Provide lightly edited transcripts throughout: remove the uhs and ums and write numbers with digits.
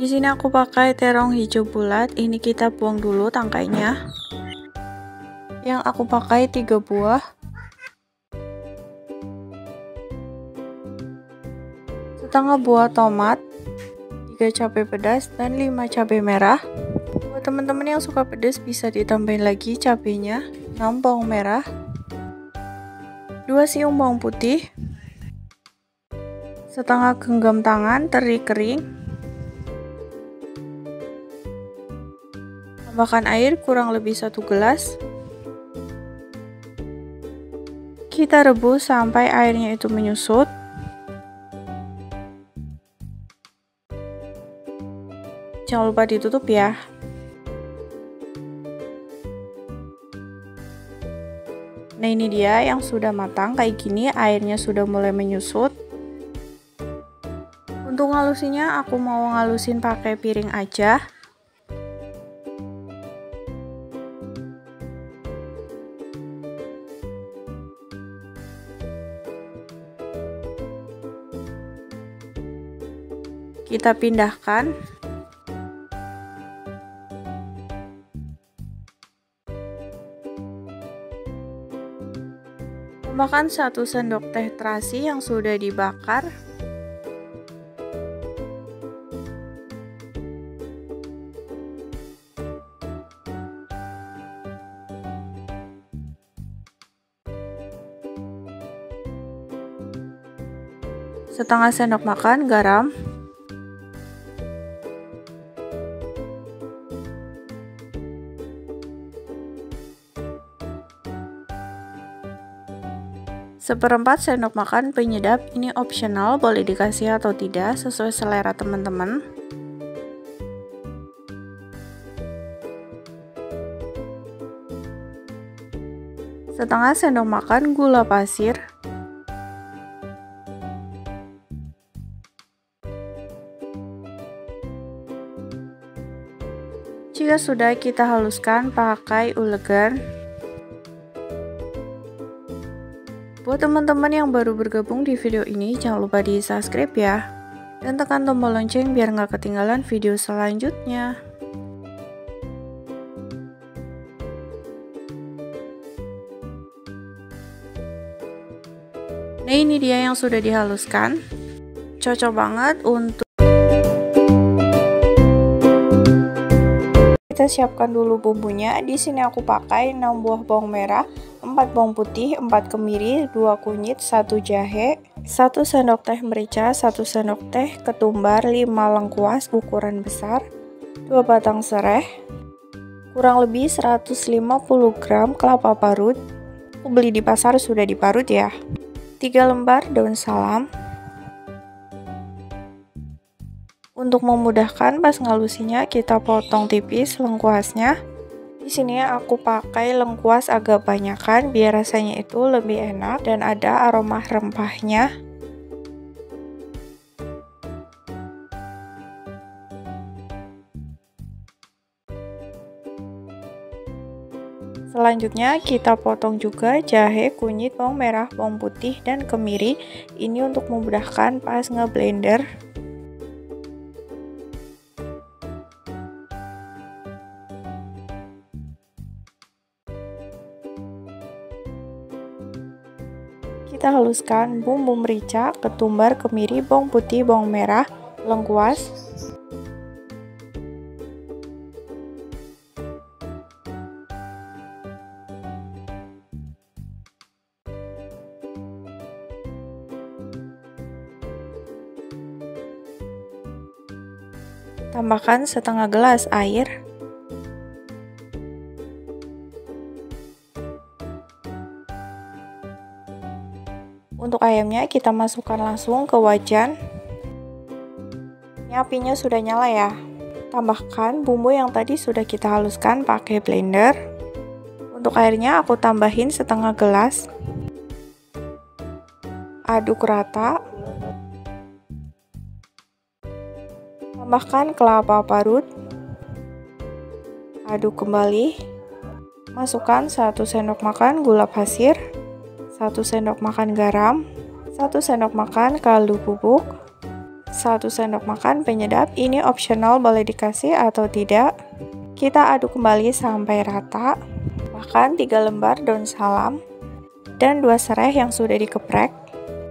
sini aku pakai terong hijau bulat. Ini kita buang dulu tangkainya. Yang aku pakai 3 buah. Setengah buah tomat, 3 cabai pedas dan 5 cabai merah. Buat teman-teman yang suka pedas bisa ditambahin lagi cabainya. 6 bawang merah, 2 siung bawang putih, setengah genggam tangan teri kering. Tambahkan air kurang lebih 1 gelas. Kita rebus sampai airnya itu menyusut. Jangan lupa ditutup ya. Nah, ini dia yang sudah matang kayak gini, airnya sudah mulai menyusut. Untuk ngalusinnya aku mau ngalusin pakai piring aja. Kita pindahkan. Tambahkan 1 sendok teh terasi yang sudah dibakar. Setengah sendok makan garam. Seperempat sendok makan penyedap, ini optional, boleh dikasih atau tidak sesuai selera teman-teman. Setengah sendok makan gula pasir. Jika sudah, kita haluskan pakai ulegan. Buat teman-teman yang baru bergabung di video ini, jangan lupa di subscribe ya, dan tekan tombol lonceng biar nggak ketinggalan video selanjutnya. Nah, ini dia yang sudah dihaluskan, cocok banget untuk kita siapkan dulu bumbunya. Di sini aku pakai 6 buah bawang merah, 4 bawang putih, 4 kemiri, 2 kunyit, 1 jahe, 1 sendok teh merica, 1 sendok teh ketumbar, 5 lengkuas ukuran besar, 2 batang serai, kurang lebih 150 gram kelapa parut. Aku beli di pasar sudah diparut ya. 3 lembar daun salam. Untuk memudahkan pas ngalusinya, kita potong tipis lengkuasnya. Di sini aku pakai lengkuas agak banyakan biar rasanya itu lebih enak dan ada aroma rempahnya. Selanjutnya kita potong juga jahe, kunyit, bawang merah, bawang putih, dan kemiri. Ini untuk memudahkan pas ngeblender. Kita haluskan bumbu merica, ketumbar, kemiri, bawang putih, bawang merah, lengkuas. Tambahkan setengah gelas air. Untuk ayamnya kita masukkan langsung ke wajan. Ini apinya sudah nyala ya. Tambahkan bumbu yang tadi sudah kita haluskan pakai blender. Untuk airnya aku tambahin setengah gelas. Aduk rata. Tambahkan kelapa parut. Aduk kembali. Masukkan 1 sendok makan gula pasir, 1 sendok makan garam, 1 sendok makan kaldu bubuk, 1 sendok makan penyedap, ini optional boleh dikasih atau tidak. Kita aduk kembali sampai rata. Bahkan 3 lembar daun salam dan 2 serai yang sudah dikeprek.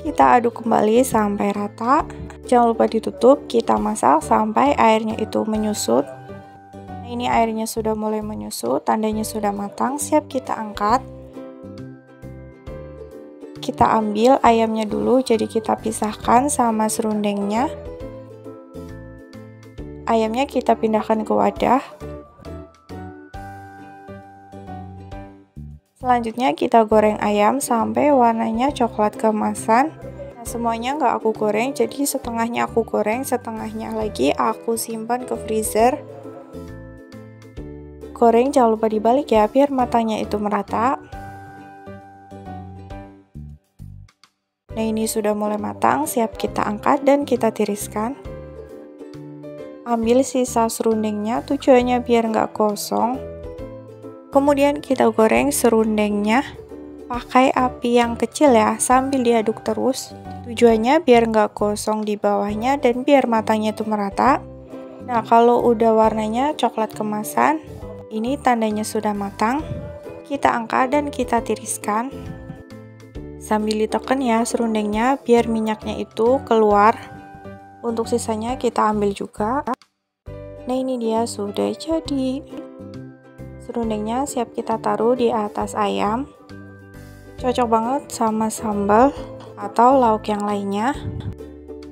Kita aduk kembali sampai rata. Jangan lupa ditutup, kita masak sampai airnya itu menyusut. Nah, ini airnya sudah mulai menyusut, tandanya sudah matang, siap kita angkat. Kita ambil ayamnya dulu, jadi kita pisahkan sama serundengnya. Ayamnya kita pindahkan ke wadah. Selanjutnya kita goreng ayam sampai warnanya coklat keemasan. Nah, semuanya nggak aku goreng, jadi setengahnya aku goreng, setengahnya lagi aku simpan ke freezer. Goreng jangan lupa dibalik ya, biar matangnya itu merata. Nah, ini sudah mulai matang, siap kita angkat dan kita tiriskan. Ambil sisa serundengnya, tujuannya biar nggak gosong. Kemudian kita goreng serundengnya pakai api yang kecil ya, sambil diaduk terus. Tujuannya biar nggak gosong di bawahnya dan biar matangnya itu merata. Nah, kalau udah warnanya coklat kemasan, ini tandanya sudah matang. Kita angkat dan kita tiriskan. Sambil ditekan ya serundengnya biar minyaknya itu keluar. Untuk sisanya kita ambil juga. Nah, ini dia sudah jadi. Serundengnya siap kita taruh di atas ayam. Cocok banget sama sambal atau lauk yang lainnya.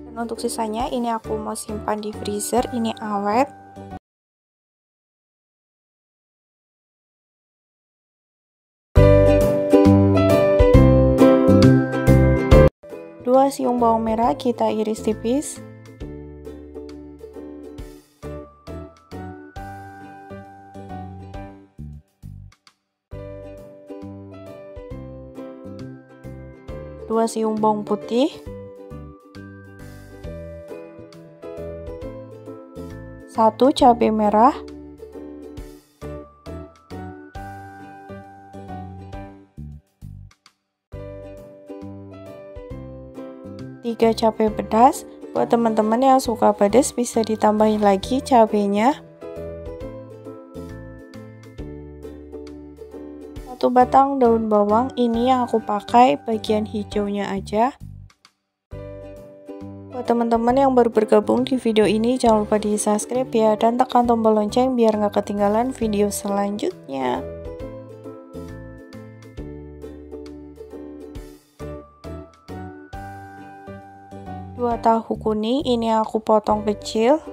Dan untuk sisanya ini aku mau simpan di freezer, ini awet. Dua siung bawang merah kita iris tipis. 2 siung bawang putih, 1 cabai merah, 3 cabai pedas. Buat teman-teman yang suka pedas bisa ditambahin lagi cabainya. 1 batang daun bawang, ini yang aku pakai bagian hijaunya aja. Buat teman-teman yang baru bergabung di video ini, jangan lupa di subscribe ya, dan tekan tombol lonceng biar nggak ketinggalan video selanjutnya. Dua tahu kuning, ini aku potong kecil.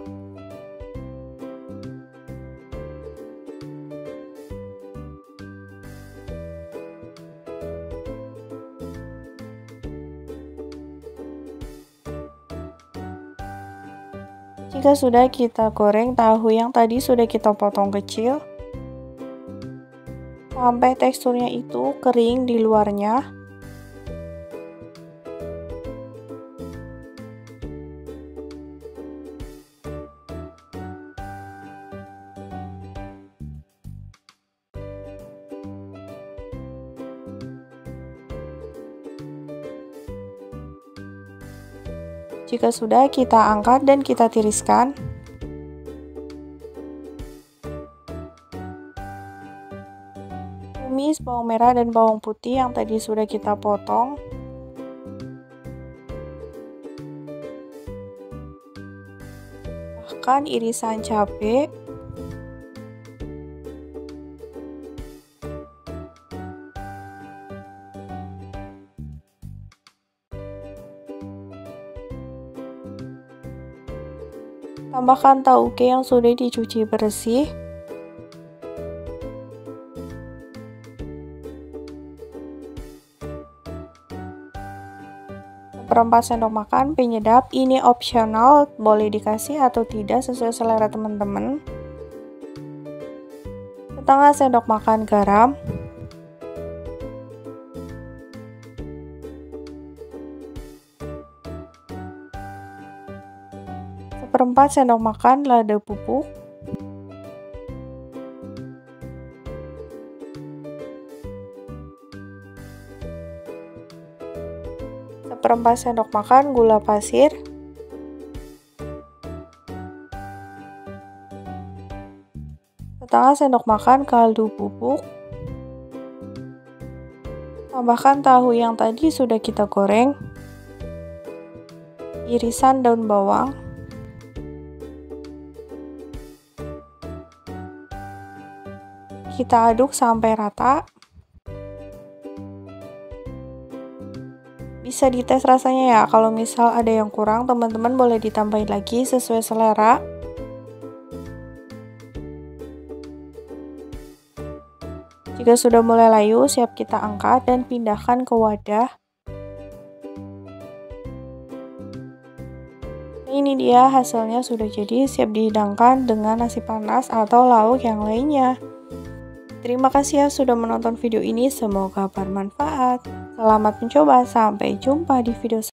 Jika sudah, kita goreng tahu yang tadi sudah kita potong kecil sampai teksturnya itu kering di luarnya. Jika sudah, kita angkat dan kita tiriskan. Tumis bawang merah dan bawang putih yang tadi sudah kita potong. Bahkan irisan cabai. Tambahkan tauge yang sudah dicuci bersih. Seperempat sendok makan penyedap, ini optional, boleh dikasih atau tidak sesuai selera teman-teman. Setengah sendok makan garam. Seperempat sendok makan lada bubuk. Seperempat sendok makan gula pasir. setengah sendok makan kaldu bubuk. Tambahkan tahu yang tadi sudah kita goreng. Irisan daun bawang. Kita aduk sampai rata. Bisa dites rasanya ya, kalau misal ada yang kurang, teman-teman boleh ditambahin lagi sesuai selera. Jika sudah mulai layu, siap kita angkat dan pindahkan ke wadah. Ini dia hasilnya sudah jadi, siap dihidangkan dengan nasi panas atau lauk yang lainnya. Terima kasih ya sudah menonton video ini, semoga bermanfaat. Selamat mencoba, sampai jumpa di video selanjutnya.